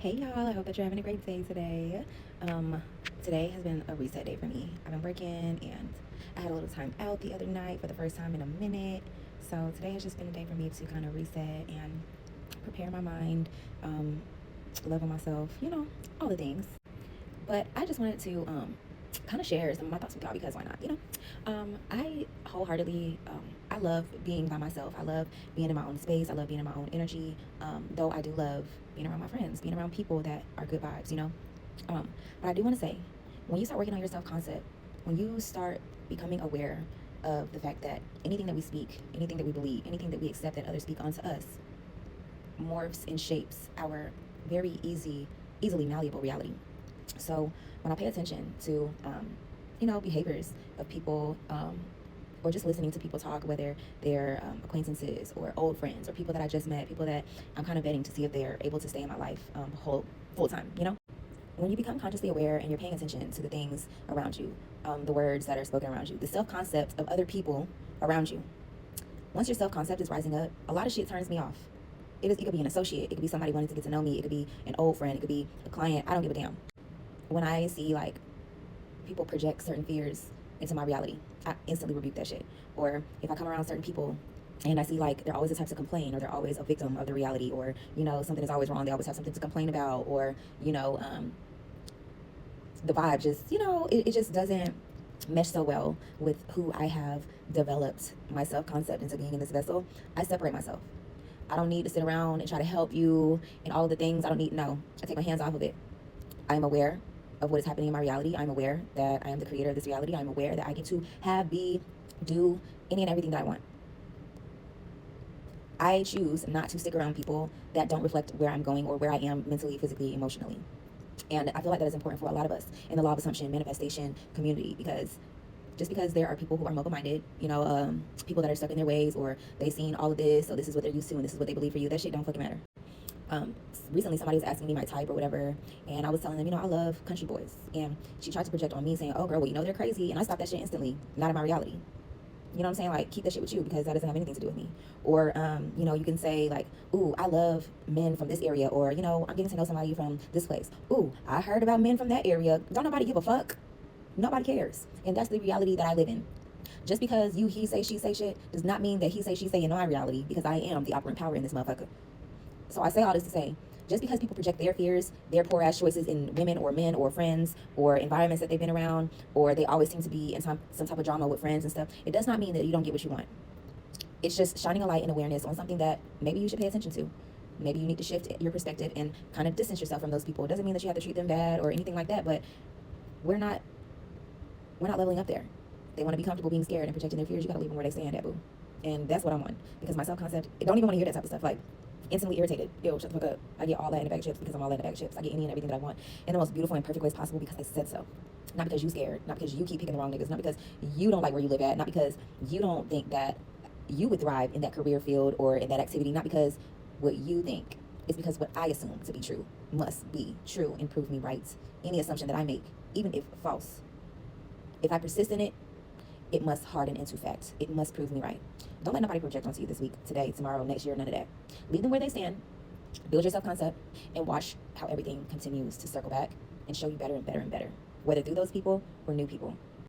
Hey y'all, I hope that you're having a great day today. Today has been a reset day for me. I've been working and I had a little time out the other night for the first time in a minute. So today has just been a day for me to kind of reset and prepare my mind, love on myself, all the things. But I just wanted to kind of share some of my thoughts with y'all because why not? I wholeheartedly, I love being by myself. I love being in my own space. I love being in my own energy. Though I do love being around my friends, being around people that are good vibes. But I do want to say, when you start working on your self concept, when you start becoming aware of the fact that anything that we speak, anything that we believe, anything that we accept that others speak onto us, morphs and shapes our very easily malleable reality. So when I pay attention to, behaviors of people, or just listening to people talk, whether they're acquaintances or old friends or people that I just met, people that I'm kind of vetting to see if they're able to stay in my life full time. When you become consciously aware and you're paying attention to the things around you, the words that are spoken around you, the self concept of other people around you. Once your self concept is rising up, a lot of shit turns me off. It could be an associate, it could be somebody wanting to get to know me, it could be an old friend, it could be a client. I don't give a damn. When I see like people project certain fears into my reality, I instantly rebuke that shit. Or if I come around certain people and I see like they're always the types to complain, or they're always a victim of the reality, or something is always wrong, they always have something to complain about, or the vibe just it just doesn't mesh so well with who I have developed my self-concept into being in this vessel. I separate myself. I don't need to sit around and try to help you and all of the things. I don't need, no, I take my hands off of it. I am aware of what is happening in my reality. I'm aware that I am the creator of this reality. I'm aware that I get to have, be, do any and everything that I want. I choose not to stick around people that don't reflect where I'm going or where I am mentally, physically, emotionally. And I feel like that is important for a lot of us in the law of assumption, manifestation community, because just because there are people who are mobile-minded, people that are stuck in their ways, or they've seen all of this, so this is what they're used to and this is what they believe for you, that shit don't fucking matter. Recently somebody was asking me my type or whatever, and I was telling them, I love country boys, and she tried to project on me saying, oh girl, well, they're crazy, and I stopped that shit instantly. Not in my reality. You know what I'm saying? Like, keep that shit with you, because that doesn't have anything to do with me. Or, you can say like, ooh, I love men from this area, or, I'm getting to know somebody from this place. Ooh, I heard about men from that area. Don't nobody give a fuck. Nobody cares. And that's the reality that I live in. Just because you he say she say shit does not mean that he say she say in my reality, because I am the operant power in this motherfucker. So I say all this to say, just because people project their fears, their poor ass choices in women or men or friends or environments that they've been around, or they always seem to be in some type of drama with friends and stuff, it does not mean that you don't get what you want. It's just shining a light and awareness on something that maybe you should pay attention to. Maybe you need to shift your perspective and kind of distance yourself from those people. It doesn't mean that you have to treat them bad or anything like that, but we're not leveling up there. They want to be comfortable being scared and protecting their fears. You gotta leave them where they stand at, boo. And that's what I'm on, because my self-concept, I don't even want to hear that type of stuff. Like, instantly irritated. Ew, shut the fuck up. I get all that in a bag of chips because I'm all that in a bag of chips. I get any and everything that I want in the most beautiful and perfect ways possible because I said so. Not because you scared, not because you keep picking the wrong niggas, not because you don't like where you live at, not because you don't think that you would thrive in that career field or in that activity, not because what you think. It's because what I assume to be true must be true and prove me right. Any assumption that I make, even if false, if I persist in it, it must harden into fact. It must prove me right. Don't let nobody project onto you this week, today, tomorrow, next year, none of that. Leave them where they stand, build your self-concept, and watch how everything continues to circle back and show you better and better and better, whether through those people or new people.